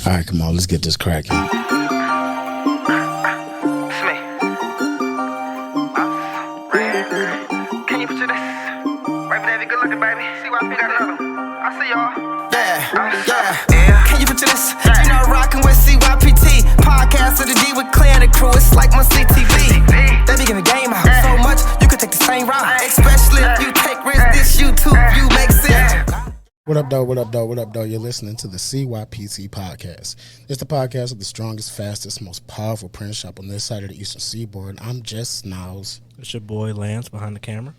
All right, come on, let's get this cracking. Can you picture this? Right there, good looking, baby. CYP got another one. I see y'all. Yeah. Can you picture this? You know, rocking with CYPT. Podcast of the D with Clay and the crew. It's like my CTV. They be giving game out so much, you could take the same route. Especially if you take risks, this YouTube view makes sense. What up, though? What up, though? What up, though? You're listening to the CYPT podcast. It's the podcast of the strongest, fastest, most powerful print shop on this side of the Eastern Seaboard. I'm Jess Snows. It's your boy Lance behind the camera.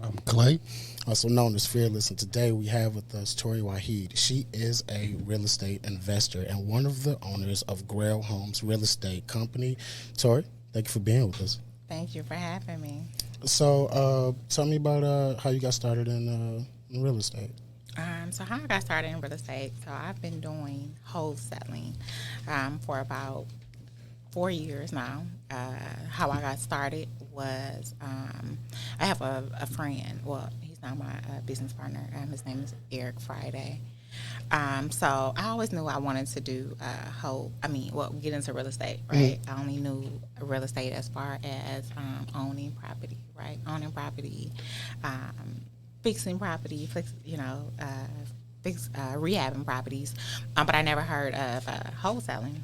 I'm Clay. Also known as Fearless. And today we have with us Tori Wahid. She is a real estate investor and one of the owners of Grail Homes real estate company. Tori, thank you for being with us. Thank you for having me. So tell me about how you got started in real estate. So how I got started in real estate, so I've been doing wholesaling for about 4 years now. How I got started was I have a friend. Well, he's not my business partner. His name is Eric Friday. So I always knew I wanted to do get into real estate, right? I only knew real estate as far as owning property, right? Owning property, fixing property, rehabbing properties, but I never heard of wholesaling.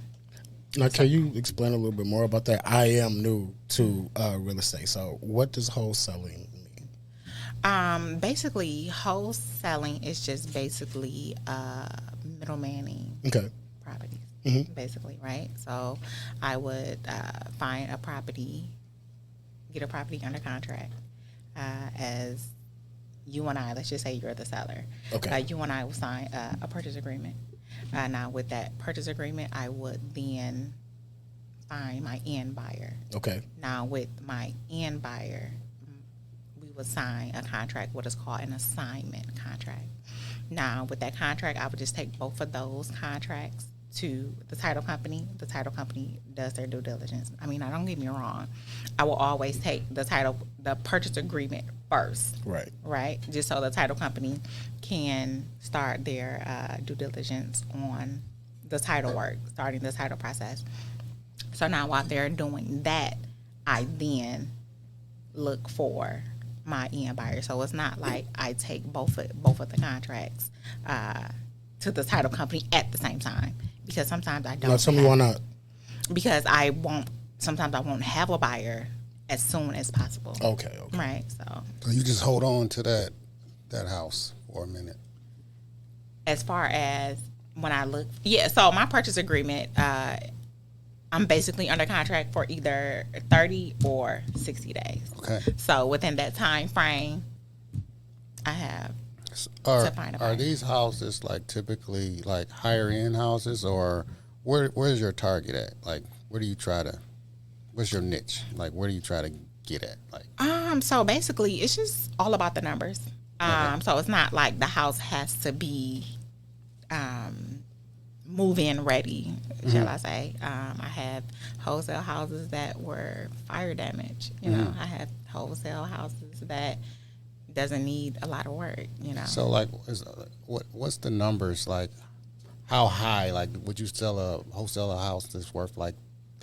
Now, can you explain a little bit more about that? I am new to real estate, so what does wholesaling mean? Basically, wholesaling is just basically middlemaning properties, basically, right? So I would find a property, get a property under contract as you and I, let's just say you're the seller. Okay. You and I will sign a purchase agreement. Now, with that purchase agreement, I would then find my end buyer. Okay. Now, with my end buyer, we would sign a contract, what is called an assignment contract. Now, with that contract, I would just take both of those contracts to the title company. The title company does their due diligence. I mean, now don't get me wrong. I will always take the purchase agreement first. Right? Just so the title company can start their due diligence on the title work, starting the title process. So now while they're doing that, I then look for my end buyer. So it's not like I take both of the contracts to the title company at the same time. Because sometimes I don't. Now, tell me why not. Because sometimes I won't have a buyer as soon as possible. Okay. Right. So you just hold on to that house for a minute. As far as when I look, so my purchase agreement, I'm basically under contract for either 30 or 60 days. Okay. So within that time frame, I have to find a buyer. Are these houses like typically like higher end houses, or where's your target at? Like, where's your niche? Like, where do you try to get at? Like, so basically, it's just all about the numbers. So it's not like the house has to be move-in ready, shall I say. I have wholesale houses that were fire damaged. You know, I have wholesale houses that doesn't need a lot of work. You know. So like, what's the numbers like? How high? Like, would you sell a wholesale house that's worth like?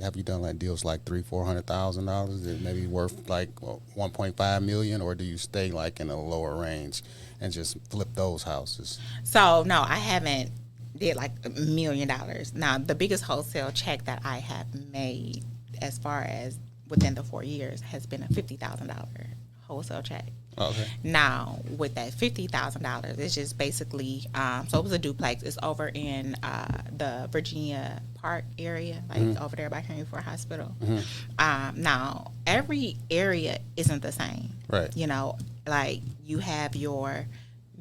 Have you done like deals like $300,000-$400,000? It maybe worth like 1.5 million, or do you stay like in a lower range and just flip those houses? So no, I haven't did like $1 million. Now the biggest wholesale check that I have made, as far as within the 4 years, has been a $50,000 wholesale check. Okay. Now, with that $50,000, it's just basically, so it was a duplex. It's over in the Virginia Park area, like over there by Henry Ford Hospital. Now, every area isn't the same. Right. You know, like you have your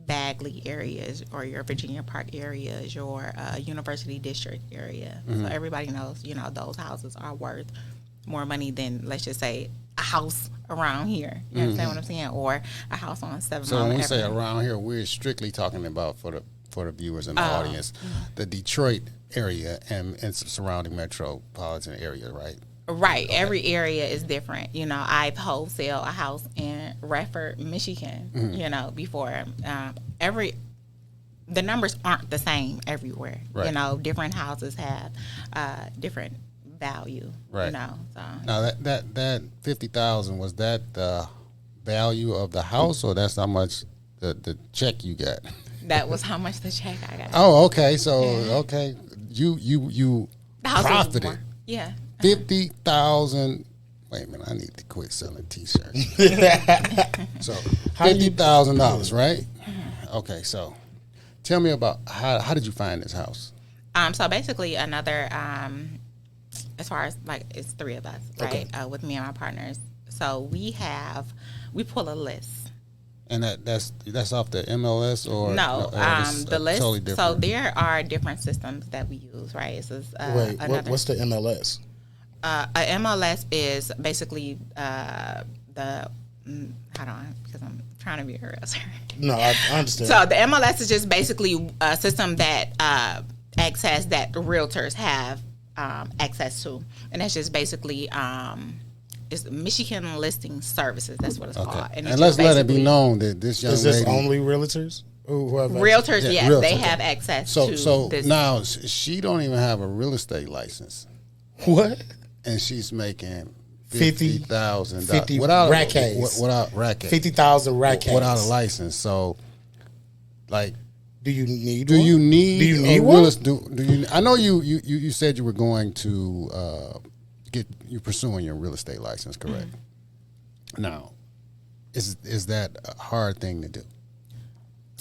Bagley areas or your Virginia Park areas, your University District area. So everybody knows, you know, those houses are worth more money than, let's just say, a house around here. You understand what I'm saying? Or a house on 7 So when we say around here, we're strictly talking about, for the viewers and the audience, the Detroit area and surrounding metropolitan area, right? Right. Okay. Every area is different. You know, I've wholesale a house in Radford, Michigan, you know, before. the numbers aren't the same everywhere. Right. You know, different houses have different value. Right. You know, so Now that 50,000, was that the value of the house, or that's how much the check you got? that was how much the check I got. Oh, okay. So okay, you The house was profited more. Yeah. 50,000. Wait a minute, I need to quit selling T-shirts. So $50,000, right? Okay, so tell me about how did you find this house? So basically, another as far as like it's three of us, right? Okay. With me and my partners. So we pull a list. And that's off the MLS or No, it's the list. Totally So different. there are different systems that we use, right? This is Wait, what's the MLS? a MLS is basically hold on, because I'm trying to be a realtor. No, I understand. So the MLS is just basically a system that access that the realtors have access to, and that's just basically it's Michigan Listing Services. That's what it's called. And it's let's just let it be basically known that this young Is this lady, only realtors? Who have realtors. Yeah, Yes, realtors, they okay. have access so to this. now she don't even have a real estate license, what? and she's making 50,000 $50,000 without rackets. without racket 50,000 rackets. without a license. So, like, Do you need do one? you need Do you a need real one? estate? Do you? I know you said you were going to you're pursuing your real estate license, correct? Mm-hmm. Now, is that a hard thing to do?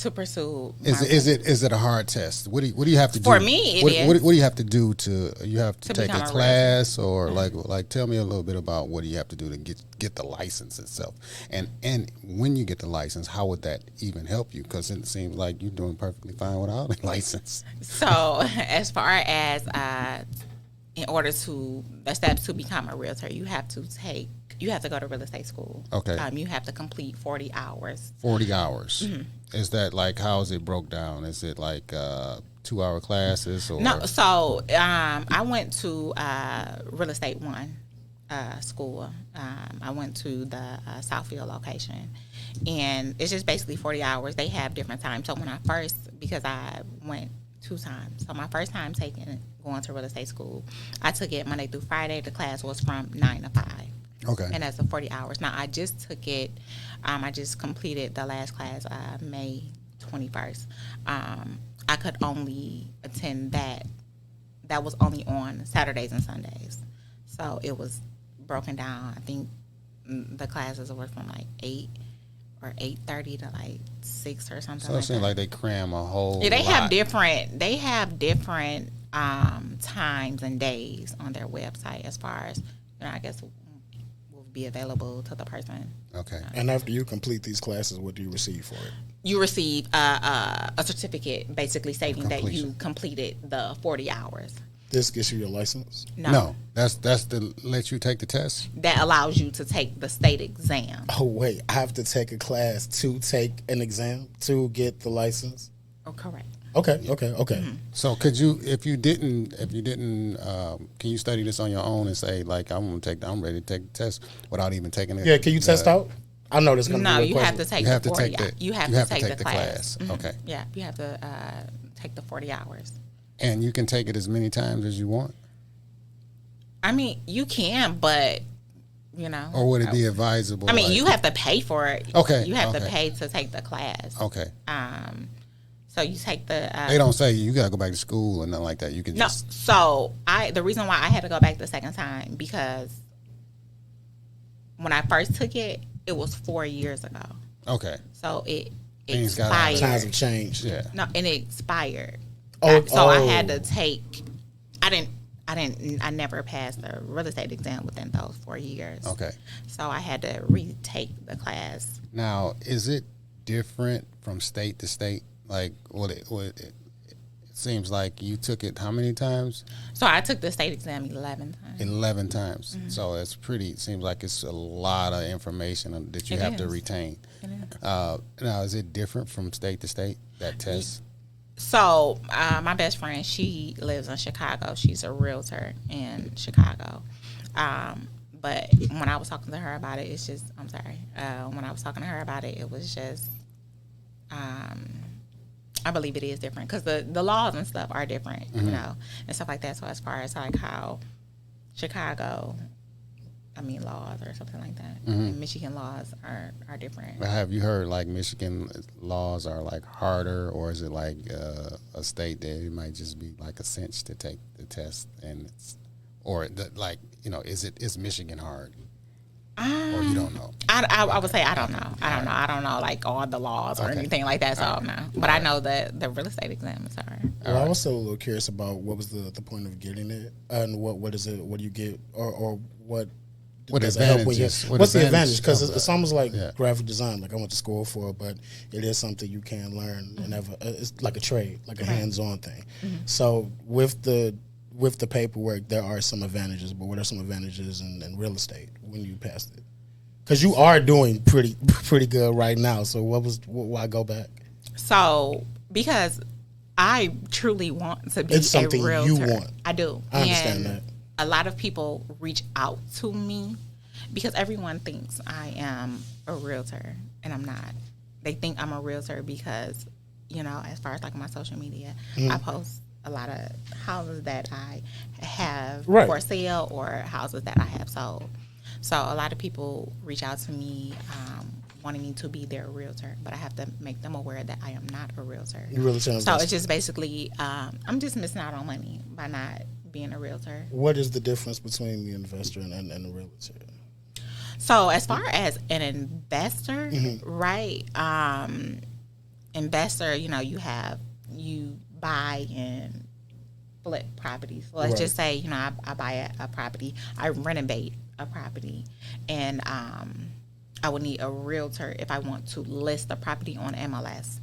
to pursue. Is it a hard test? What do you have to do? For me, it what, is. What do you have to do to you have to To take a become a class or like tell me a little bit about what do you have to do to get the license itself, and when you get the license, how would that even help you? Because it seems like you're doing perfectly fine without a license. So as far as in order to the steps to become a realtor, you have to go to real estate school. Okay. You have to complete 40 hours. 40 hours. Mm-hmm. Is that like how is it broke down? Is it like 2-hour classes or No, so I went to Real Estate One school. I went to the Southfield location, and it's just basically 40 hours. They have different times. So when I because I went 2 times. So my first time going to real estate school, I took it Monday through Friday. The class was from 9 to 5. Okay. And that's the 40 hours. Now, I just took it. I just completed the last class May 21st. I could only attend that. That was only on Saturdays and Sundays. So it was broken down. I think the classes were from like 8 or 8:30 to like 6 or something. So it like seems that. like they cram a whole. Yeah, they have lot. different. They have different times and days on their website as far as I guess will be available to the person. Okay. And after you complete these classes, what do you receive for it? You receive a certificate, basically stating that Completion. you completed the 40 hours. This gets you your license? No, that's to let you take the test. That allows you to take the state exam. Oh, wait. I have to take a class to take an exam to get the license? Oh, correct. Okay. So could you, if you didn't, can you study this on your own and say like I'm ready to take the test without even taking it? Yeah, can you test out? I know this is going to No, be a you question. have to take You have the to 40 take the. You have to take the class. Mhm. Okay. Yeah, you have to take the 40 hours. And you can take it as many times as you want. I mean, you can, but Or would it be advisable? I mean, like- you have to pay for it. Okay, You have to okay. pay to take the class. Okay. So you take the. They don't say you got to go back to school or nothing like that. You can No. just. So the reason why I had to go back the second time because when I first took it, it was 4 years ago. Okay. So it Things got expired. Times have changed. Yeah. No, and it expired. Oh, So I oh. had to take. I never passed the real estate exam within those 4 years. Okay. So I had to retake the class. Now, is it different from state to state? Like, it seems like you took it how many times? So I took the state exam 11 times. 11 times. Mm-hmm. So it's it seems like it's a lot of information that you It have to is. retain. It is. Now, is it different from state to state, that test? So my best friend, she lives in Chicago. She's a realtor in Chicago. But when I was talking to her about it, when I was talking to her about it, it was just, I believe it is different because the laws and stuff are different, Mm-hmm. you know, and stuff like that. So as far as like how Chicago, laws or something like that, and Michigan laws are different. But have you heard like Michigan laws are like harder, or is it like a state that it might just be like a cinch to take the test, and is Michigan hard? Or you don't know? I would say I don't know. I don't know like all the laws or anything like that. So no, but I know that the real estate exam is hard. Well, I was still a little curious about what was the point of getting it, and what is it? What do you get, or what? What does it help with advantages? what's the advantage? Because it's almost like Yeah. graphic design. Like I went to school for it, but it is something you can learn and have. It's like a trade, like a hands-on thing. So with the paperwork, there are some advantages. But what are some advantages in real estate when you passed it? Because you are doing pretty good right now. So why go back? So because I truly want to be It's something a realtor. you want. I do. I understand that. A lot of people reach out to me because everyone thinks I am a realtor, and I'm not. They think I'm a realtor because, as far as like my social media, I post a lot of houses that I have for sale or houses that I have sold. So a lot of people reach out to me wanting me to be their realtor, but I have to make them aware that I am not a realtor. You really sounds so it's just basically I'm just missing out on money by not being a realtor. What is the difference between the investor and the realtor? So as far as an investor, right? Investor, you buy and flip properties. So let's just say, I buy a property, I renovate a property, and I would need a realtor if I want to list the property on MLS.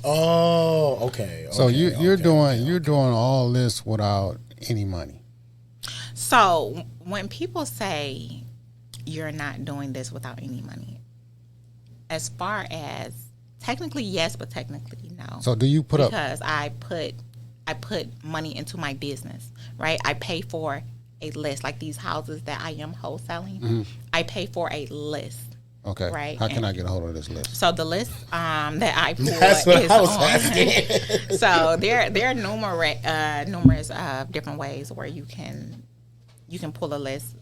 Oh, okay. So you're doing all this without any money. So when people say you're not doing this without any money, as far as technically yes, but technically no. So do you put up? Because I put money into my business, right? I pay for a list, like these houses that I am wholesaling. I pay for a list. Okay. Right. How can I get a hold of this list? So the list that I pull That's what is I was on. asking. So there are numerous different ways where you can pull a list.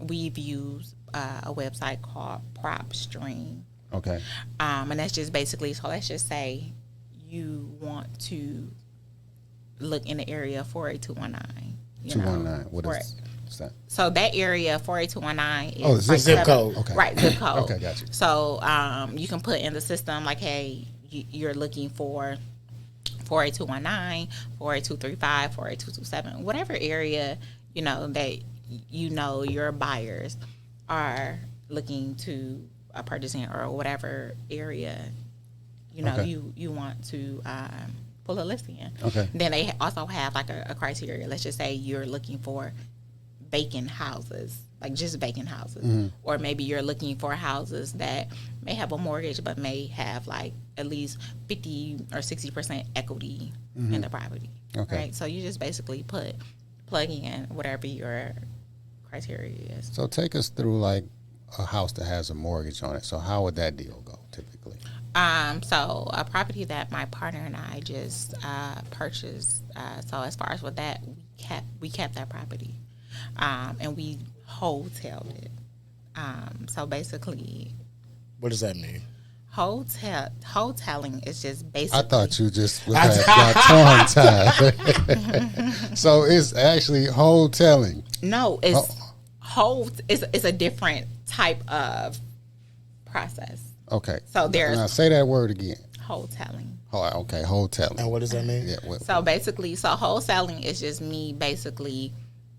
We've used a website called PropStream. Okay. And that's just basically, so let's just say you want to look in the area 48219. 219. What is that? So that area 48219 Oh, is the zip code. Okay. Right, zip code. Okay, got you. So you can put in the system like, hey, you're looking for 48219, 48235, 48227, whatever area that your buyers are looking to purchase in, or whatever area you want to pull a listing in. Okay. Then they also have like a criteria. Let's just say you're looking for vacant houses, like just vacant houses, or maybe you're looking for houses that may have a mortgage but may have like at least 50 or 60% equity in the property. Okay. Right. So you just basically plug in whatever your criteria is. So take us through like a house that has a mortgage on it. So how would that deal go typically? So a property that my partner and I just purchased. So as far as with that, we kept that property, and we wholesaled it. So basically, What does that mean? Wholesaling is just basically. I thought you just got tongue tied. So it's actually wholesaling. No, it's it's a different type of process. Okay. So there's now say that word again. wholesaling. Oh, okay, wholesaling. And what does that mean? Yeah. So basically, wholesaling is just me basically.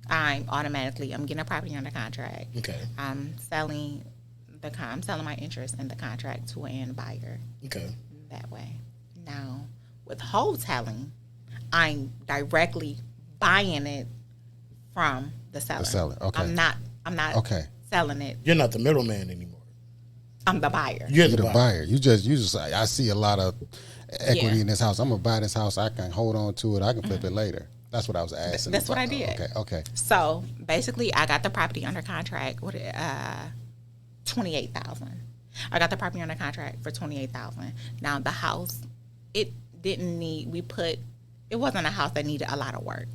I'm getting a property under contract. Okay. I'm selling my interest in the contract to an end buyer. Okay. That way. Now, with wholesaling, I'm directly buying it from the seller. The seller. Okay. I'm not Okay. selling it. You're not the middleman anymore. I'm the buyer. You're You're the the buyer. buyer. You just I see a lot of equity Yeah. in this house. I'm gonna buy this house. I can hold on to it. I can flip it later. That's what I was asking. That's what I about. did. Okay. So basically, I got the property under contract with $28,000. I got the property under contract for $28,000. Now the house it didn't need. It wasn't a house that needed a lot of work.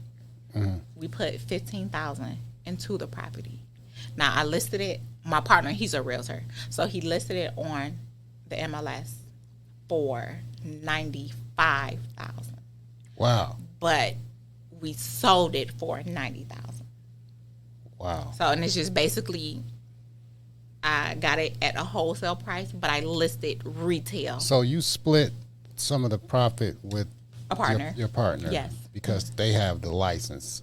We put $15,000 into the property. Now I listed it. My partner, he's a realtor, so he listed it on the MLS for $95,000. Wow. But we sold it for $90,000. Wow. So, and it's just basically, I got it at a wholesale price, but I listed retail. So you split some of the profit with A partner. Your partner. Yes. Because they have the license.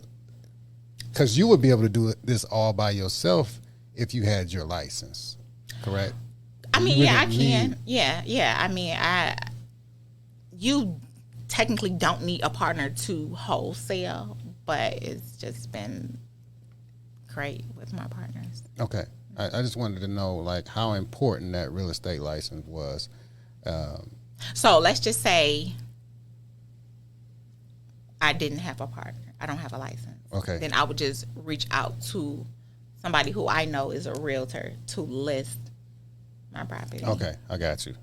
Because you would be able to do this all by yourself if you had your license, correct? I mean, You yeah, I wouldn't can. need- Yeah. I mean, you technically don't need a partner to wholesale, but it's just been great with my partners. Okay. I just wanted to know, like, how important that real estate license was. So let's just say I didn't have a partner. I don't have a license. Okay. Then I would just reach out to somebody who I know is a realtor to list my property. Okay. I got you.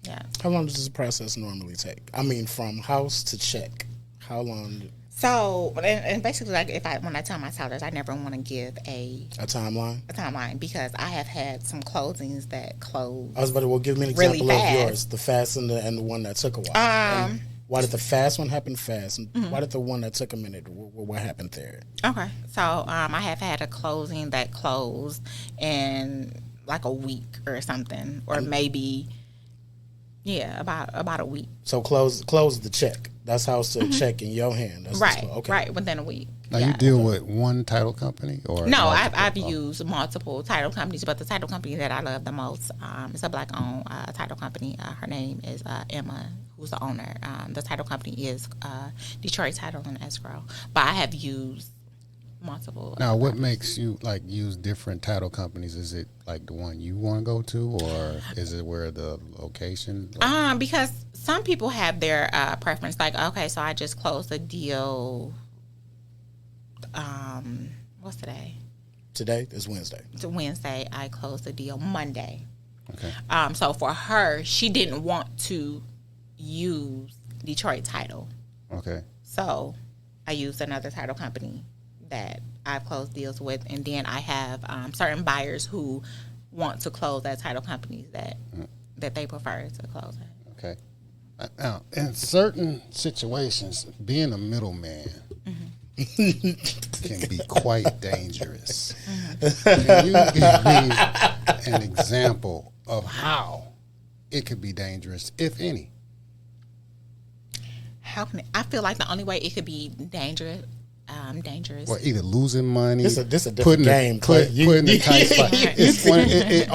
Yeah. How long does this process normally take? I mean, from house to check. How long? So, and basically, like when I tell my sellers, I never want to give a A timeline? timeline because I have had some closings that closed. I was about to give me an Really example of fast. yours, the fast and the one that took a while. And why did the fast one happen fast? And why did the one that took a minute? What happened there? Okay. So, I have had a closing that closed in like a week or something, or maybe, about a week. So close the check. That's house to check in your hand. That's Right. okay. Right. Within a week. Now, you deal with one title company or? No, multiple? I've used multiple title companies, but the title company that I love the most is a black-owned title company. Her name is Emma, who's the owner. The title company is Detroit Title and Escrow, but I have used multiple. Now, what makes you like use different title companies? Is it like the one you want to go to, or is it where the location? Because some people have their preference. Like, okay, so I just closed a deal. What's today? Today is Wednesday. It's Wednesday. I closed the deal Monday. Okay. So for her, she didn't want to use Detroit Title. Okay. So I used another title company that I've closed deals with. And then I have certain buyers who want to close at title companies that they prefer to close at. Okay. Now, in certain situations, being a middleman can be quite dangerous. Can you give me an example of how it could be dangerous, if any? How can I feel like the only way it could be dangerous. Or either losing money, This a different game. putting the tight spot. It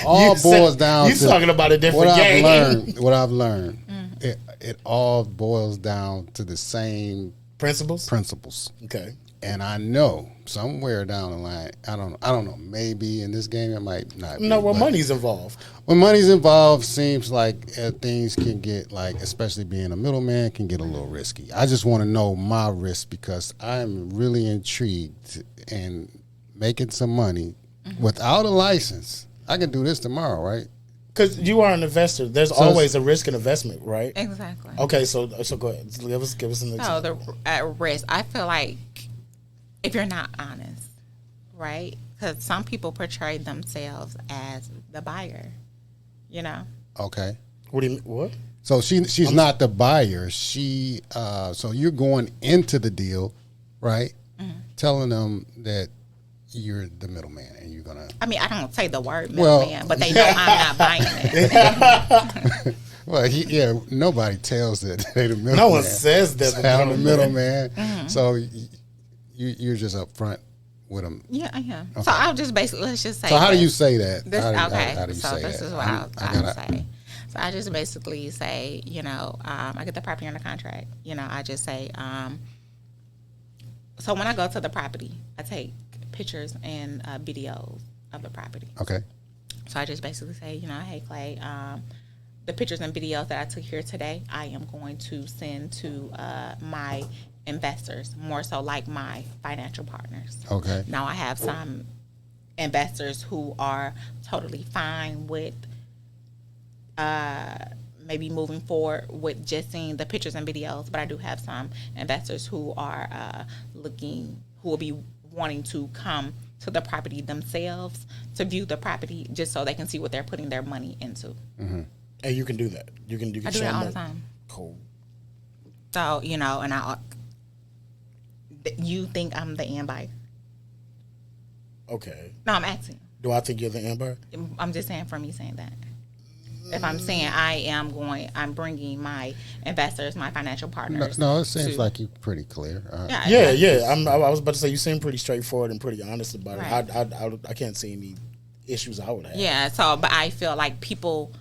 all boils down You to talking about a different game. What I've learned, it all boils down to the same Principles? Okay. And I know somewhere down the line, I don't know, maybe in this game it might not be. No, well, but money's involved. when money's involved, seems like things can get, like, especially being a middleman, can get a little risky. I just want to know my risk because I'm really intrigued in making some money without a license. I can do this tomorrow, right? Because you are an investor. There's always a risk in investment, right? Exactly. Okay, so go ahead. Give us an example. So the risk, I feel like if you're not honest, right? Because some people portray themselves as the buyer, you know? Okay. What do you mean? What? So she's not the buyer. She so you're going into the deal, right? Telling them that you're the middleman and you're gonna. I mean, I don't say the word Well- middleman, but they know I'm not buying it. Well, nobody tells that they the middleman. No one says that. I'm the middleman. So you're just up front with them. Yeah, I am. So I'll just basically, let's just say. So how do this. you say that? This, how okay, do you so say this that? is what I I'll gotta- say. So I just basically say, I get the property under contract. I just say, so when I go to the property, I take pictures and videos of the property. Okay. So I just basically say, hey, Clay, the pictures and videos that I took here today, I am going to send to my investors, more so like my financial partners. Okay. Now I have some investors who are totally fine with maybe moving forward with just seeing the pictures and videos, but I do have some investors who are who will be wanting to come to the property themselves to view the property just so they can see what they're putting their money into. Mm-hmm. And you can do that. You can I do that all the time. Cool. So, you know, and you think I'm the end buyer? Okay. No, I'm asking. Do I think you're the end buyer? I'm just saying for me saying that. If I'm saying I'm bringing my investors, my financial partners. No, it seems like you're pretty clear. Yeah. I was about to say you seem pretty straightforward and pretty honest about right. it. I can't see any issues I would have. Yeah. So, but I feel like people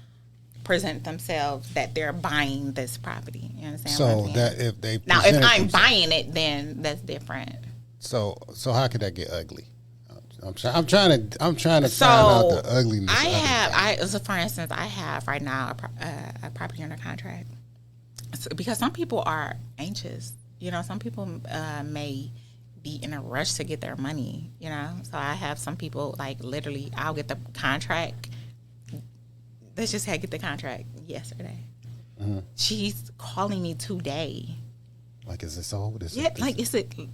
present themselves that they're buying this property. You understand? So what I'm that saying? if they now, if I'm buying it, then that's different. So how could that get ugly? I'm trying to find out the ugliness. So for instance, I have right now a property under contract. Because some people are anxious. You know, some people may be in a rush to get their money, you know. So I have some people, like, literally, I'll get the contract. Let's just get the contract yesterday. Mm-hmm. She's calling me today. Like, is this old? Is it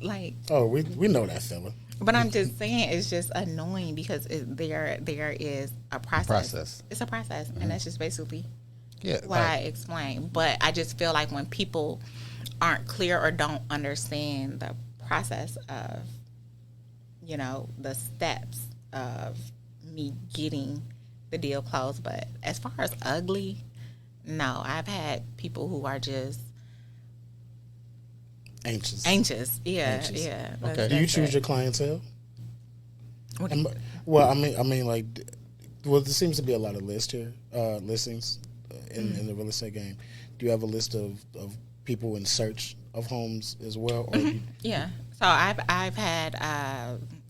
like... Oh, we know that fella. But I'm just saying, it's just annoying because there is a process. It's a process, and that's just basically what I explained. But I just feel like when people aren't clear or don't understand the process of, you know, the steps of me getting the deal closed. But as far as ugly, no, I've had people who are just anxious. Yeah. Okay. Do you choose your clientele? Well, I mean, like, there seems to be a lot of listings in the real estate game. Do you have a list of people in search of homes as well? Or yeah. So I've had,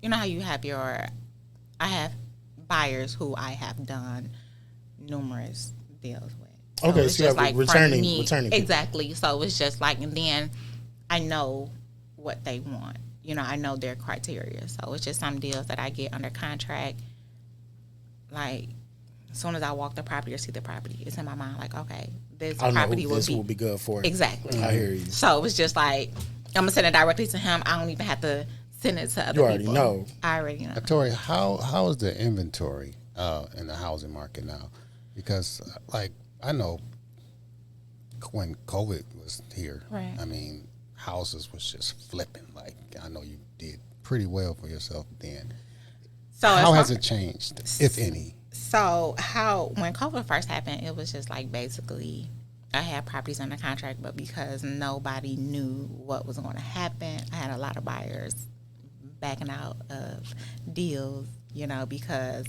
you know how you have I have buyers who I have done numerous deals with. So okay, so you have like returning exactly. So it's just like, and then I know what they want. You know, I know their criteria. So it's just some deals that I get under contract. Like, as soon as I walk the property or see the property, it's in my mind like, okay, this property will be good for it. Exactly. I hear you. So it was just like, I'm going to send it directly to him. I don't even have to send it to other people. You already know. I already know. Tori, how is the inventory in the housing market now? Because, like, I know when COVID was here, right. I mean, houses was just flipping. Like, I know you did pretty well for yourself then. So how has it changed, if any? So when COVID first happened, it was just like basically I had properties under contract, but because nobody knew what was going to happen, I had a lot of buyers backing out of deals, you know, because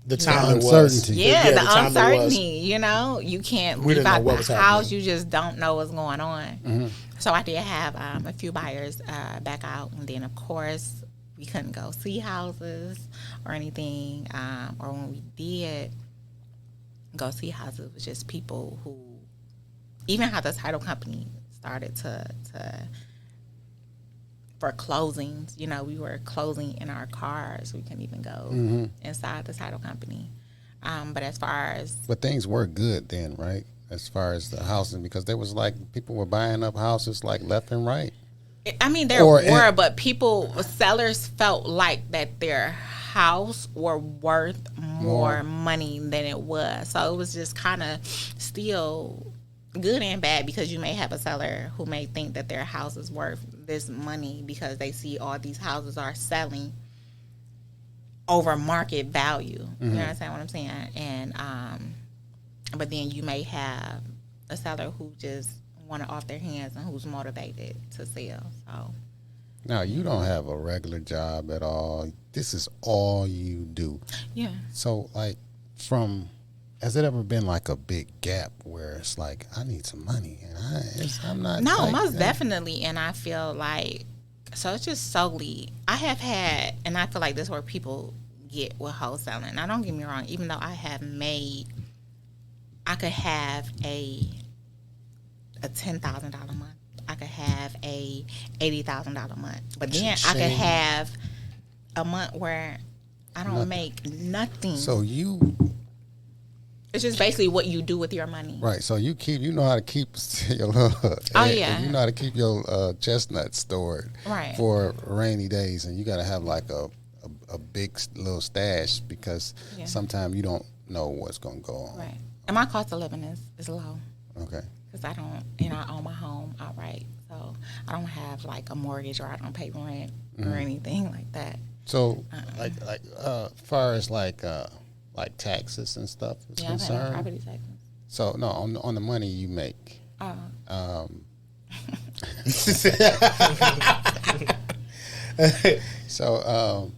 the time uncertainty. The uncertainty. You know, you can't leave out the house. You just don't know what's going on. Mm-hmm. So I did have a few buyers back out, and then of course we couldn't go see houses or anything. Or when we did go see houses, it was just people who, even how the title company started to for closings, you know, we were closing in our cars. We couldn't even go inside the title company. But as far as... But things were good then, right? As far as the housing, because there was like, people were buying up houses like left and right. I mean, but sellers felt like that their house were worth more money than it was. So it was just kind of still good and bad, because you may have a seller who may think that their house is worth this money because they see all these houses are selling over market value. Mm-hmm. You understand what I'm saying? And but then you may have a seller who just want it off their hands and who's motivated to sell. So now, you don't have a regular job at all. This is all you do. Yeah. So, like, has it ever been like a big gap where it's like, I need some money and I'm not? No, most definitely. And I feel like, so it's just solely, I have had, and I feel like this is where people get with wholesaling. Now, don't get me wrong, even though I could have a $10,000 month. I could have a $80,000 month. But then I could have a month where I don't make nothing. So It's just basically what you do with your money. Right. So you know how to keep your little. Oh, yeah. You know how to keep your chestnuts stored. Right. For rainy days, and you got to have like a big little stash because sometimes you don't know what's gonna go on. Right. And my cost of living is low. Okay. Because I don't, I own my home outright, so I don't have like a mortgage or I don't pay rent or anything like that. So, like, far as like taxes and stuff is Yeah, I pay concerned. property taxes. So no, on the money you make. So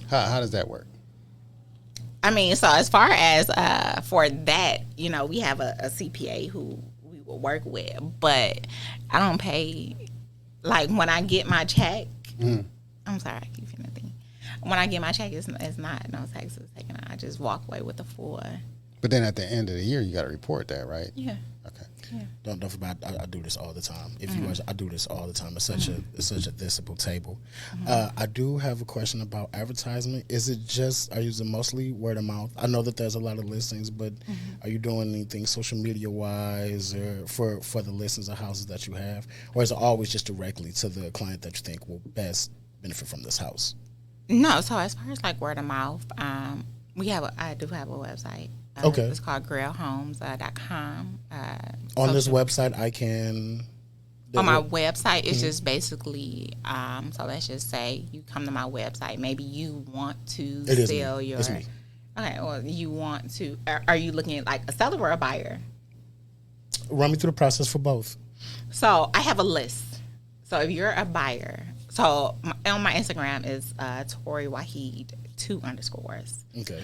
how does that work? I mean, so as far as for that, we have a CPA who we will work with, but I don't pay. Like when I get my check, I'm sorry, I keep feeling the thing. When I get my check, it's not no taxes taken out. I just walk away with the full. But then at the end of the year, you got to report that, right? Yeah. Okay. Yeah. Don't forget, I do this all the time. If you watch, I do this all the time. It's such a visible table. I do have a question about advertisement. Is it are you using mostly word of mouth? I know that there's a lot of listings, but are you doing anything social media wise or for the listings of houses that you have, or is it always just directly to the client that you think will best benefit from this house? No. So as far as like word of mouth, I do have a website. Okay. It's called grailhomes.com. On this website, I can. On my website, it's just basically, so let's just say you come to my website. Maybe you want to sell your. It's me. Okay, well, you want to. Are you looking at like a seller or a buyer? Run me through the process for both. So I have a list. So if you're a buyer, so on my Instagram is Tori Wahid 2_. Okay.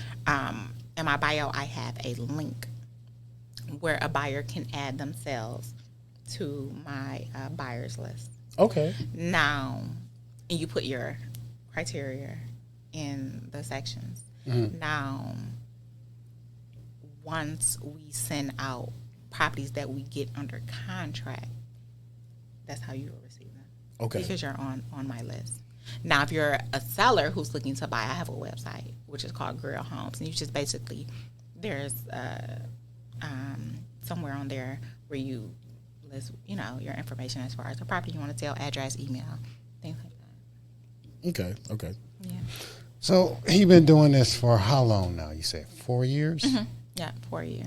In my bio, I have a link where a buyer can add themselves to my buyers list. Okay. Now, and you put your criteria in the sections. Now, once we send out properties that we get under contract, that's how you will receive them. Okay. Because you're on my list. Now, if you're a seller who's looking to buy, I have a website, which is called Grail Homes. And you just basically, there's somewhere on there where you list, your information as far as the property you want to sell, address, email, things like that. Okay. Yeah. So he been doing this for how long now? You said 4 years? Yeah, 4 years.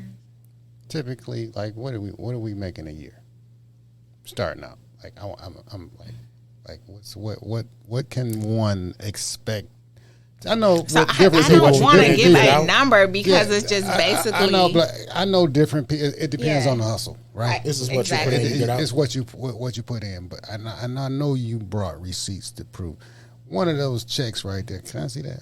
Typically, like what are we making a year? Starting out, like I'm like what can one expect? I know. So I don't want to give a number because it's just basically. I know, but I know different people. It depends on the hustle, right? This is what you put in. It's what you put in. But I know you brought receipts to prove. One of those checks right there. Can I see that?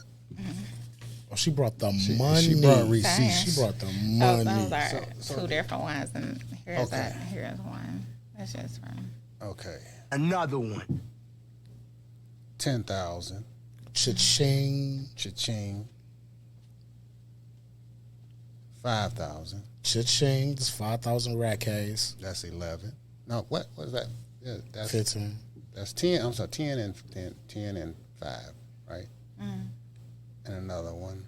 Oh, she brought the money. She brought receipts. She brought the money. Those are two different ones, and here's one. That's just from. Okay. Another one. 10,000. Cha-ching. Cha-ching. 5,000. Cha-ching. That's 5,000 rat case. That's 11. No, what was that? Yeah, that's 15. That's 10. I'm sorry, 10 and 5, right? And another one.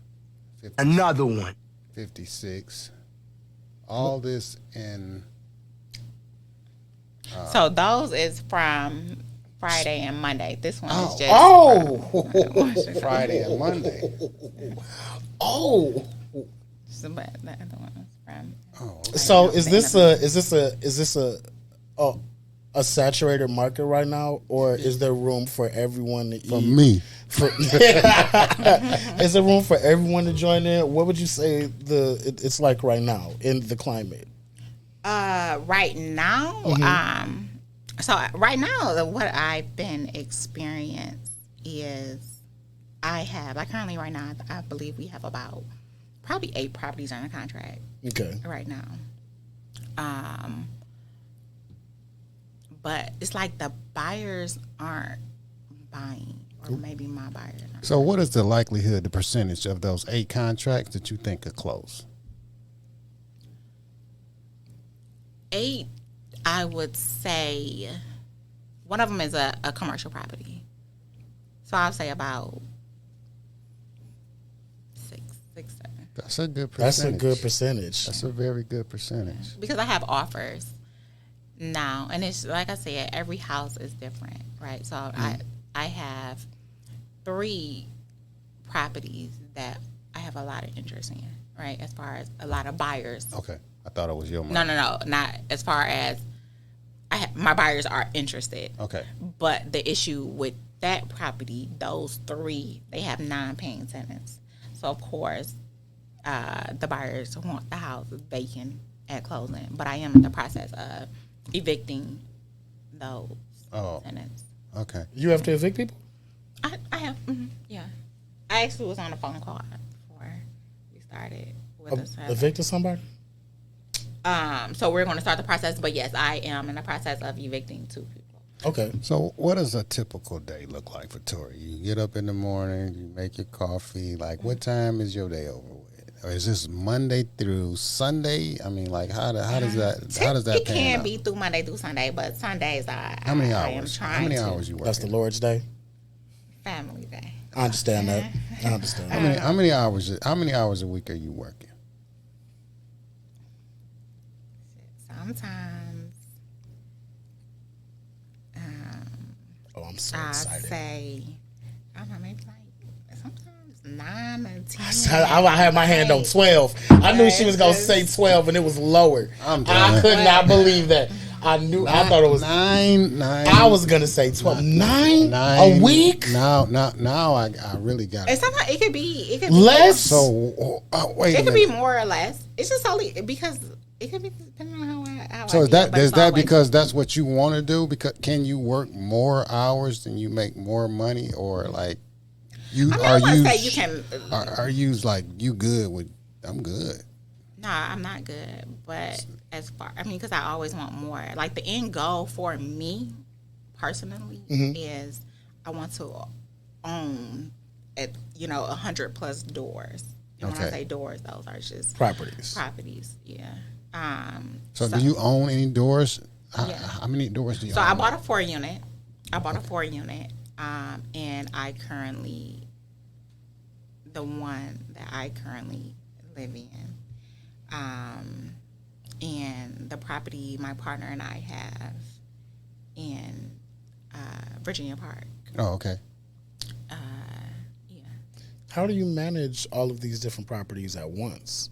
50, Another one. 56. All this in. So those is from Friday and Monday. This one is just Friday and Monday. So, but the other one is from. So is this a saturated market right now, or is there room for everyone to eat? For me. Is there room for everyone to join in? What would you say it's like right now in the climate? Right now, so right now, what I've been experiencing is currently right now, I believe we have about probably 8 properties under contract. Okay. Right now. But it's like the buyers aren't buying, or maybe my buyers aren't. So what is the likelihood, the percentage of those 8 contracts that you think could close? 8, I would say, one of them is a commercial property. So I'll say about 6, 7. That's a good That's percentage. a good percentage. That's a very good percentage. Because I have offers now, and it's like I said, every house is different, right? So I have 3 properties that I have a lot of interest in, right? As far as a lot of buyers. Okay. I thought it was your money. No, not as far as my buyers are interested. Okay. But the issue with that property, those 3, they have non-paying tenants. So of course, the buyers want the house vacant at closing. But I am in the process of evicting those tenants. Okay. You have to evict people? I have, yeah. I actually was on a phone call before we started with this. Evicted somebody? So we're going to start the process, but yes, I am in the process of evicting 2 people. Okay. So what does a typical day look like for Tori? You get up in the morning, you make your coffee. Like, what time is your day over with? Or is this Monday through Sunday? I mean, like, how does that It pan can out? be through Monday through Sunday, but Sundays How many I am hours? trying How many to. hours you work? That's the Lord's Day. Family day. I understand that. I understand How that. many hours a week are you working? Sometimes Oh, I'm so I excited. say, I don't know, maybe like sometimes 9 or 10. I had my hand on 12. I knew she was going to say 12 and it was lower. I'm I done. could not believe that. I thought it was. nine. I was going to say 12. Nine a week? Now I really got And it. sometimes it could be Less? So wait a It could minute. be more or less. It's just only because it could be depending on how So I is that but is it's that always- because that's what you want to do? Because can you work more hours and you make more money, or like you I mean, are I want you to say you can. are you like you good with? I'm good. Nah, I'm not good. But as far, because I always want more. Like the end goal for me personally is I want to own 100 plus doors. And when I Okay. say doors, those are just Properties. yeah. So do you own any doors? Yeah. How many doors do you So own? I bought a 4-unit. And I currently, the one that I currently live in, and the property my partner and I have in Virginia Park. Oh, okay. Yeah. How do you manage all of these different properties at once?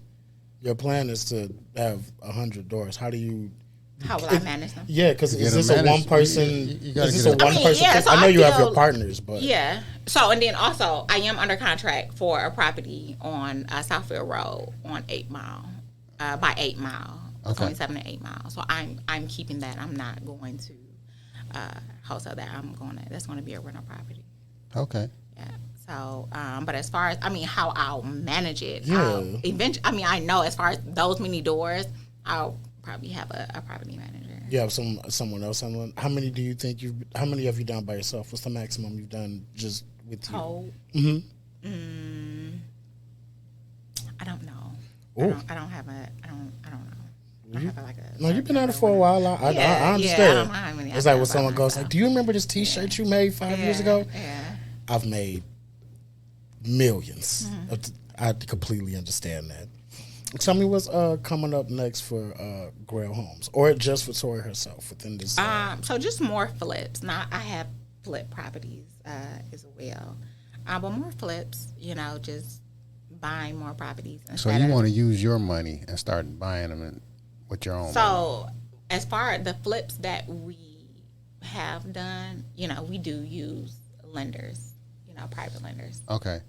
Your plan is to have 100 doors. How do you? How will I manage them? Yeah, because You is gotta this a manage- one person? you gotta Is this get a it- one person? yeah, so I know I you have feel- your partners, but Yeah. So, and then also, I am under contract for a property on Southfield Road on 8 Mile, by 8 Mile, Okay. 27 to 8 Mile. So I'm keeping that. I'm not going to wholesale that. That's going to be a rental property. Okay. Yeah. So, but as far as how I'll manage it, Yeah. eventually, I know as far as those many doors, I'll probably have a property manager. you have someone else on one. How many do you think how many have you done by yourself? What's the maximum you've done just with you? Hold. I don't know. Ooh. I don't have a. I don't know. I have like a. No, you've been at it for a while. I Yeah, understand. yeah, I don't know how many It's I've like done when by someone goes myself. like, "Do you remember this T-shirt you made 5 years ago?" Yeah. I've made millions. Mm-hmm. I completely understand that. Tell me what's coming up next for Grail Homes, or just for Tori herself within this. So just more flips. Now I have flip properties as well, but more flips. Just buying more properties. So you want to use your money and start buying them with your own money. So as far as the flips that we have done, we do use lenders. Private lenders. Okay.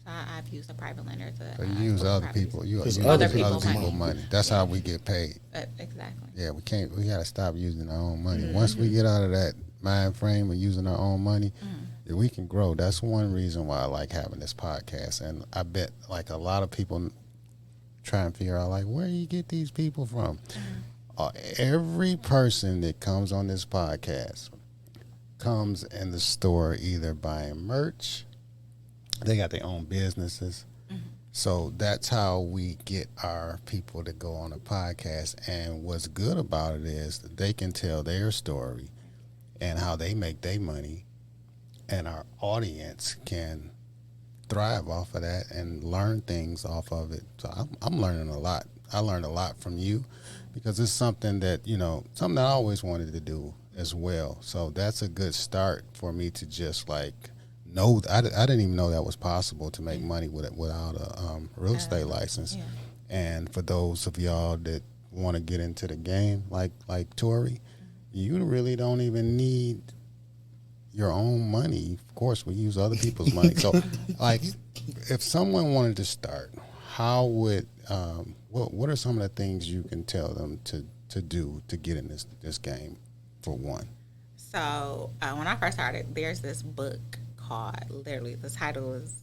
So I've used a private lender to. So you use flip other properties. people. You Use use other other people's people's money. money. That's how we get paid. Exactly. Yeah, we can't. We gotta stop using our own money. Once we get out of that mind frame of using our own money, then we can grow. That's one reason why I like having this podcast. And I bet like a lot of people try and figure out like where you get these people from. Every person that comes on this podcast comes in the store either buying merch. They got their own businesses. So that's how we get our people to go on a podcast. And what's good about it is that they can tell their story and how they make their money. And our audience can thrive off of that and learn things off of it. So I'm learning a lot. I learned a lot from you because it's something that, something I always wanted to do as well. So that's a good start for me to just like know. I didn't even know that was possible to make money without a real estate license. Yeah. And for those of y'all that want to get into the game, like Tori, you really don't even need your own money. Of course, we use other people's money. So, like, if someone wanted to start, how would what are some of the things you can tell them to do to get in this game? For one. So when I first started, there's this book called, literally, the title is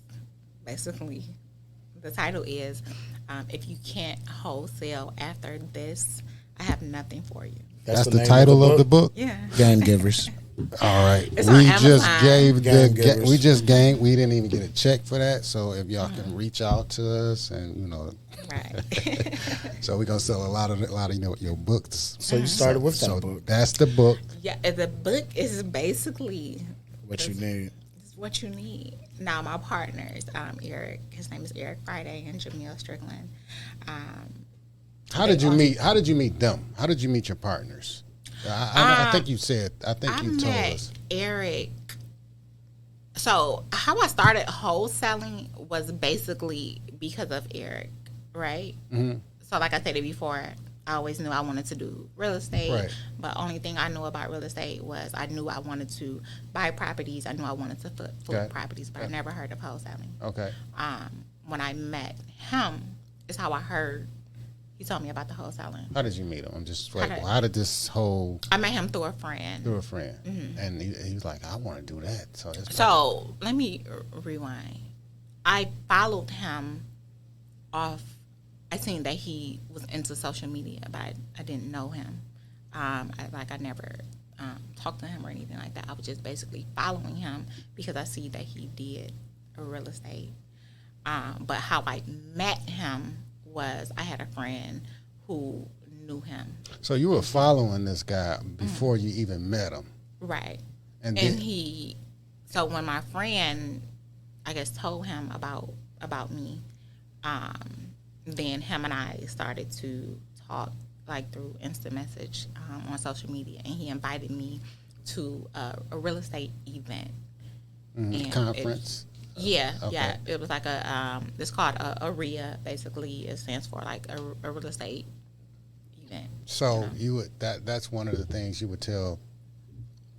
If You Can't Wholesale After This, I Have Nothing For You. That's the title of the book? Yeah. Game Givers. All right. It's on Amazon. We didn't even get a check for that. So if y'all can reach out to us and, Right. so we're going to sell a lot of your books. So you started with that book. That's the book. Yeah, the book is basically What you need. It's what you need. Now, my partners, Eric, his name is Eric Friday, and Jamil Strickland. How did you meet them? How did you meet your partners? I think you said. I think you told us. Eric. So how I started wholesaling was basically because of Eric, right? Mm-hmm. So like I said it before, I always knew I wanted to do real estate. Right. But only thing I knew about real estate was I knew I wanted to buy properties. I knew I wanted to flip properties, but I never heard of wholesaling. Okay. When I met him, is how I heard. He told me about the wholesaling. How did you meet him? I'm just like, how did this whole... I met him through a friend. Mm-hmm. And he was like, I want to do that. So let me rewind. I followed him off. I seen that he was into social media, but I didn't know him. I never talked to him or anything like that. I was just basically following him because I see that he did real estate. But how I met him was I had a friend who knew him. So you were following this guy before you even met him. Right. And so when my friend, I guess, told him about me, then him and I started to talk like through instant message on social media, and he invited me to a real estate event. Mm-hmm. Conference? Yeah. It was like it's called a RIA, basically. It stands for like a real estate event. So you would that's one of the things you would tell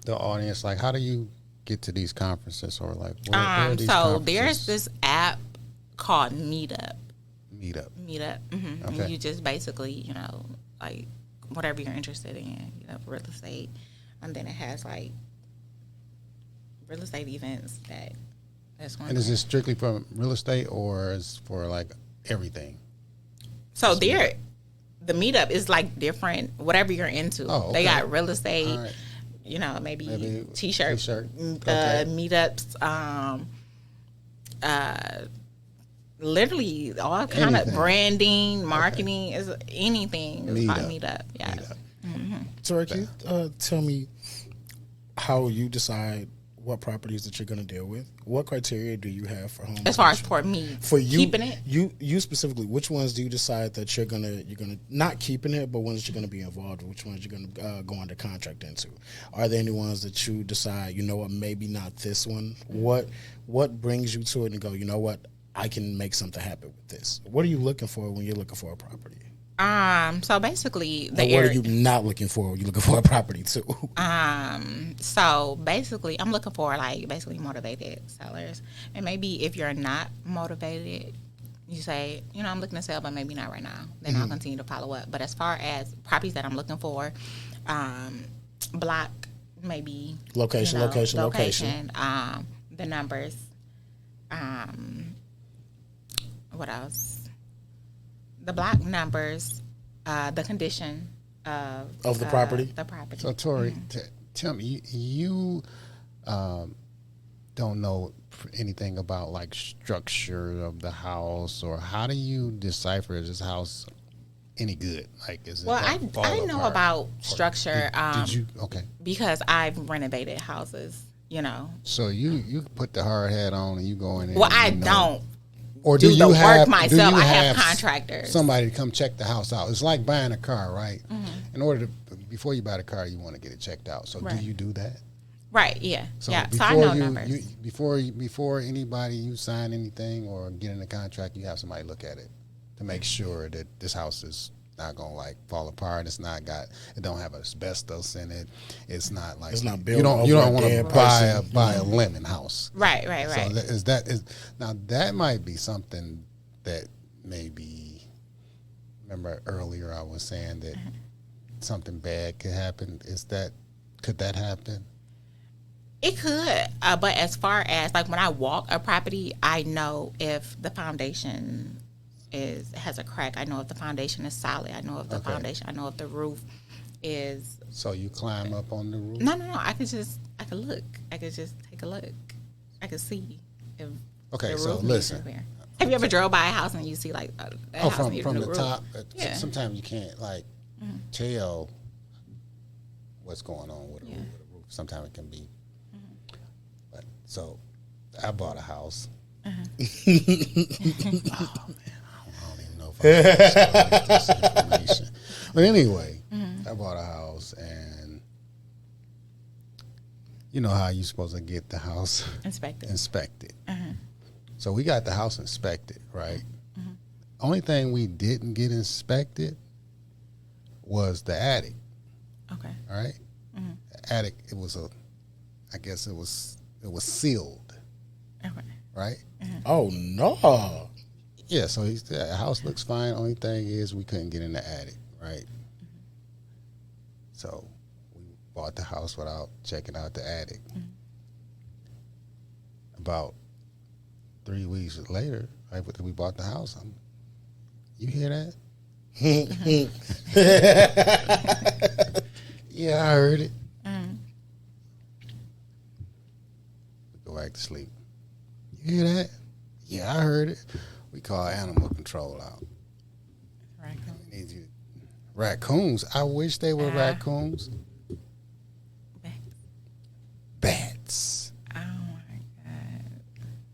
the audience, like, how do you get to these conferences, or like where are these conferences? There's this app called Meetup. Mm-hmm. Okay. And you just basically, like whatever you're interested in, real estate, and then it has like real estate events that's going. And is this strictly for real estate, or is for like everything? So the Meetup is like different, whatever you're into. Oh, okay. They got real estate, right. maybe t-shirt. Okay. Meetups, literally all kind of branding, marketing, is anything is called Meetup. Yeah. Meetup. Mm-hmm. Tori, can you tell me how you decide what properties that you're going to deal with? What criteria do you have for home? As far as for me, for you, keeping it, you specifically, which ones do you decide that you're gonna not keeping it, but ones you're gonna be involved with? Which ones you're gonna go under contract into? Are there any ones that you decide, maybe not this one? What brings you to it and go, I can make something happen with this? What are you looking for when you're looking for a property? So basically, what are you not looking for when you're looking for a property too? So basically, I'm looking for basically motivated sellers. And maybe if you're not motivated, you say, I'm looking to sell, but maybe not right now. Then I'll continue to follow up. But as far as properties that I'm looking for, block, maybe location. The numbers. What else? The block numbers, the condition of the property. The property. So Tori, tell me, you don't know anything about like structure of the house, or how do you decipher is this house any good? Like, is it? Well, I know about structure. Did you? Okay. Because I've renovated houses you know. So you put the hard hat on and you go in there. Well, I you know, don't or do do the you work have, myself. do you I have contractors. Somebody to come check the house out. It's like buying a car, right? Mm-hmm. In order to, before you buy the car, you want to get it checked out. So Right. do you do that? Right, yeah. So yeah. before So I know you, numbers. before anybody you sign anything or get in a contract, you have somebody look at it to make sure that this house is not gonna like fall apart. It don't have asbestos in it. It's not like It's not built you don't over a want to dead buy person. a lemon house. Right. So now that might be something that maybe. Remember earlier I was saying that something bad could happen. Could that happen? It could, but as far as like when I walk a property, I know if the foundation has a crack. I know if the foundation is solid. I know if the foundation. I know if the roof is. So you climb up on the roof? No. I could look. I could just take a look. I could see if. Okay, the so roof listen. needs repair. Have you ever drove by a house and you see like that house from needs a new the roof? top. Yeah. Sometimes you can't like tell what's going on with a roof. Sometimes it can be. But so I bought a house. Oh man, I don't even know if I can get this information. But anyway, I bought a house, and you know how you're supposed to get the house inspected. So we got the house inspected, right? Only thing we didn't get inspected was the attic. Okay. All right. The attic, I guess it was sealed. Okay. Right. Oh no! Yeah. So the house looks fine. Only thing is we couldn't get in the attic. Right. So we bought the house without checking out the attic. About 3 weeks later, right, we bought the house. You hear that? Yeah, I heard it. Go back to sleep. You hear that? Yeah, I heard it. We call animal control out. Raccoons. I wish they were raccoons. Bats. Oh my god.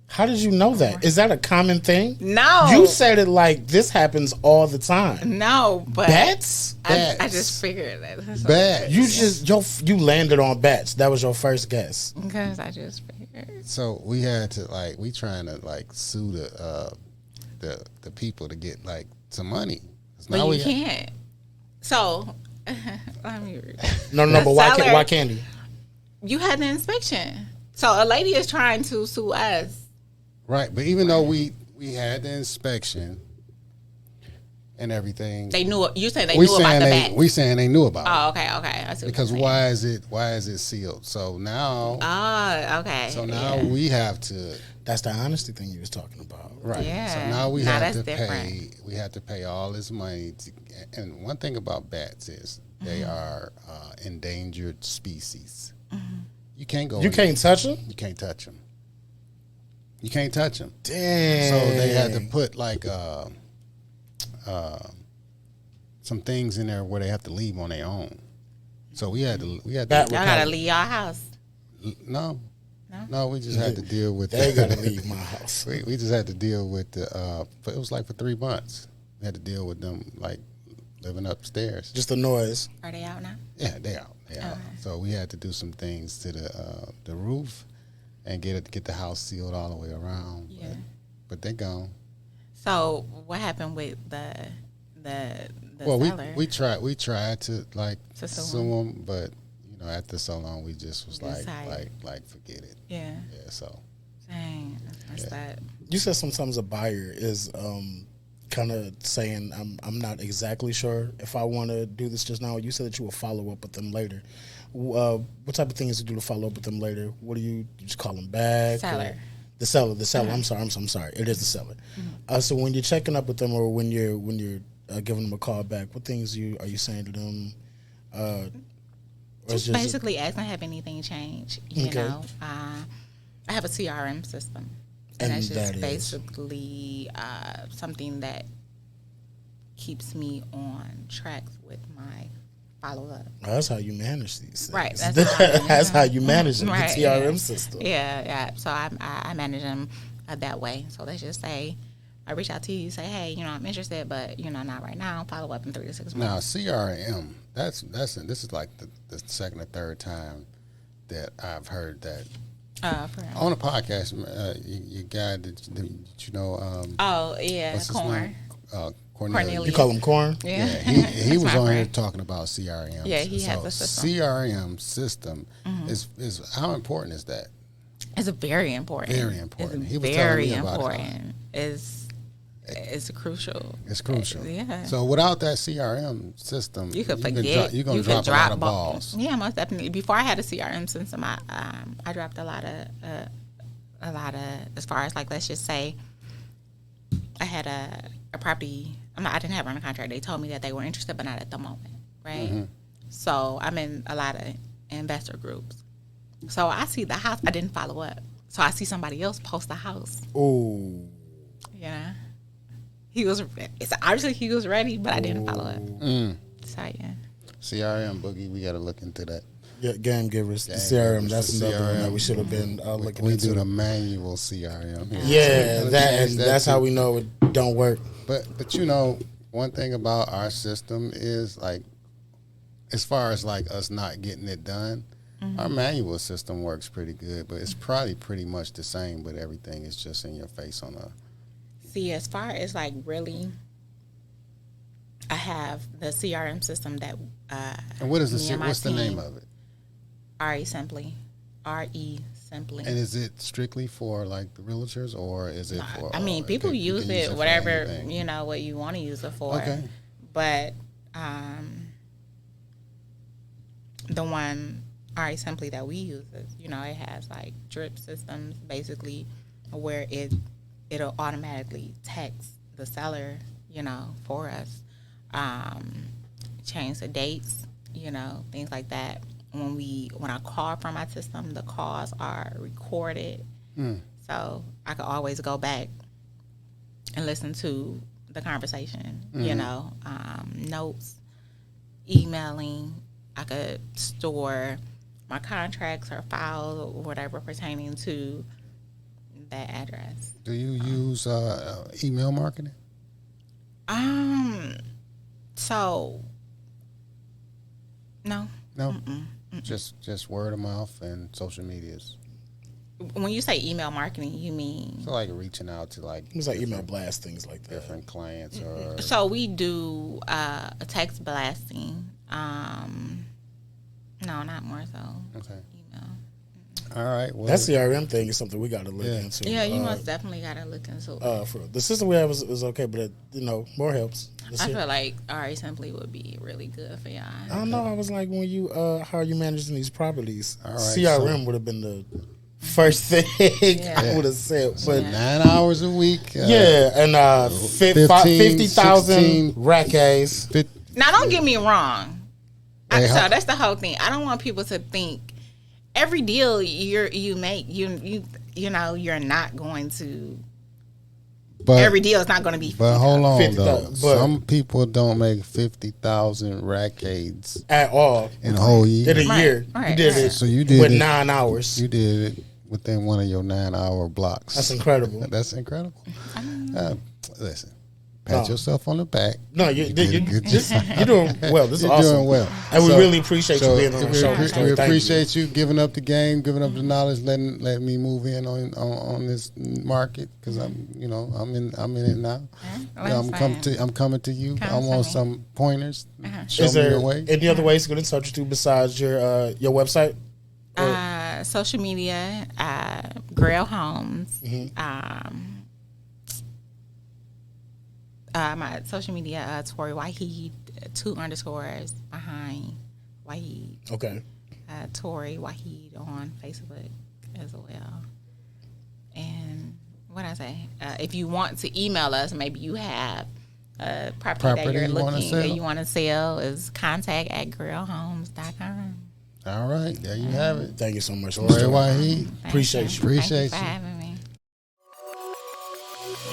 How did you know that? Is that a common thing? No. You said it like this happens all the time. No, but Bats? I just figured that. Bats. You landed on bats. That was your first guess. Because I just figured. So we had to we trying to sue the people to get some money. But you can't. So let me read. No, but why can't he? You had the inspection. So a lady is trying to sue us. Right, but even though we had the inspection and everything, they knew. You say they knew about the bats. We saying they knew about it. Oh, okay. I see what because you're why is it sealed? So now. Oh, okay. So now we have to. That's the honesty thing you was talking about. Right. Yeah. So now we have to different. pay. We have to pay all this money. And one thing about bats is they are endangered species. You can't go. You can't touch them. You can't touch them. You can't touch them. Damn. So they had to put some things in there where they have to leave on their own. So we had to. Y'all gotta leave y'all house. No, we just had to deal with. They gotta leave my house. We just had to deal with the. It was for 3 months. We had to deal with them living upstairs. Just the noise. Are they out now? Yeah, they out. So we had to do some things to the roof and get the house sealed all the way around. Yeah. But they're gone. So what happened with the seller? we tried to sue sue them, but after so long we just was Decided. like forget it. Yeah. Yeah. So. Dang, that's that. You said sometimes a buyer is kind of saying, I'm not exactly sure if I want to do this just now. You said that you will follow up with them later. What type of things to do to follow up with them later? What do you just call them back? Seller. The seller. I'm sorry. It is the seller. So when you're checking up with them, or when you're giving them a call back, what things are you saying to them? Just basically asking, have anything changed? You know, I have a CRM system, and that's just basically something that keeps me on track with my follow up. That's how you manage these things. Right. That's how you manage them, Right, the TRM system. Yeah. So I manage them that way. So let's just say I reach out to you, say, hey, I'm interested, but not right now. Follow up in 3 to 6 months. Now CRM, this is like the second or third time that I've heard that. On a podcast, you guy that you know. Oh yeah, what's his Corn. name? Cornelius. You call him Corn? Yeah, he was my on here friend. talking about CRM. Yeah, he has a system. CRM system is how important is that? It's very important. Very important. It's He was very telling me about important. It's crucial. It's crucial. Yeah. So without that CRM system, You could forget. You're gonna drop a lot of balls. Yeah, most definitely. Before I had a CRM system, I dropped a lot of as far as like, let's just say I had a property. I didn't have it on a contract. They told me that they were interested, but not at the moment, right? Mm-hmm. So I'm in a lot of investor groups. So I see the house. I didn't follow up. So I see somebody else post the house. Ooh. Yeah. Obviously he was ready, but I didn't follow up. So yeah. CRM, Boogie, we got to look into that. Yeah, game givers. The CRM. That's another one that we should have been looking We into. do the manual CRM. Yeah, that's how we know it don't work. But one thing about our system is like, as far as like us not getting it done, our manual system works pretty good, but it's probably pretty much the same, but everything is just in your face on a. See, as far as like really, I have the CRM system that. And what is what's the team, name of it? RE Simply. RE Simply. And is it strictly for like the realtors, or is it for? I mean, people use it, for whatever anything? what you want to use it for. Okay. But the one RE Simply that we use is, it has like drip systems basically, where it'll automatically text the seller, for us, change the dates, things like that. When I call from my system, the calls are recorded, so I can always go back and listen to the conversation. Notes, emailing. I could store my contracts or files or whatever pertaining to that address. Do you use email marketing? So no. No. Just word of mouth and social medias. When you say email marketing, you mean So like reaching out to like It's like email blast, things like that. different clients or so we do text blasting. No, not more so. okay. Email. All right. Well, That CRM thing is something we got to look into. Yeah, you most definitely gotta look into it. For the system we have is okay, but more helps. I feel like RE Simply would be really good for y'all. I don't know. I was like, when you how are you managing these properties? All right, CRM would have been the first thing I would have said. But 9 hours a week. and 50,000 rack A's. Now, don't get me wrong. So how- that's the whole thing. I don't want people to think every deal you make, you're not going to. But Every deal is not going to be. But hold on 50,000, though. but- Some people don't make 50,000 rackades At all. in a whole year. In a year. Right, You did right. it So you did with it. 9 hours. You did it within one of your 9-hour blocks. That's incredible. That's incredible. Listen, pat No. yourself on the back. No, you're doing well. This is You're awesome. doing well. And we So- really appreciate you being on the show. We Thank you. appreciate you giving up the game, giving up the knowledge, letting me move in on this market because I'm in it now. I'm coming to you. I want some pointers. Show Is me there your way. any other ways to get in touch with you besides your website? Social media, Grail Homes. My social media, Tori Wahid, 2 underscores behind Wahid. Okay. Tori Wahid on Facebook as well. And what I say, if you want to email us, maybe you have a property that you're looking that you want to sell, is contact@grailhomes.com. All right, there you have it. Thank you so much. Tori Mr. Wahid. Appreciate you. Appreciate Thank you for you. having me.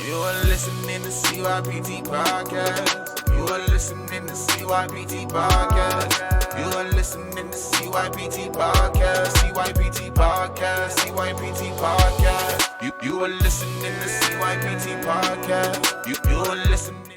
You are listening to CYPT podcast. You are listening to CYPT podcast. You are listening to CYPT podcast, CYPT podcast, CYPT podcast. You are listening to CYPT podcast. You are listening.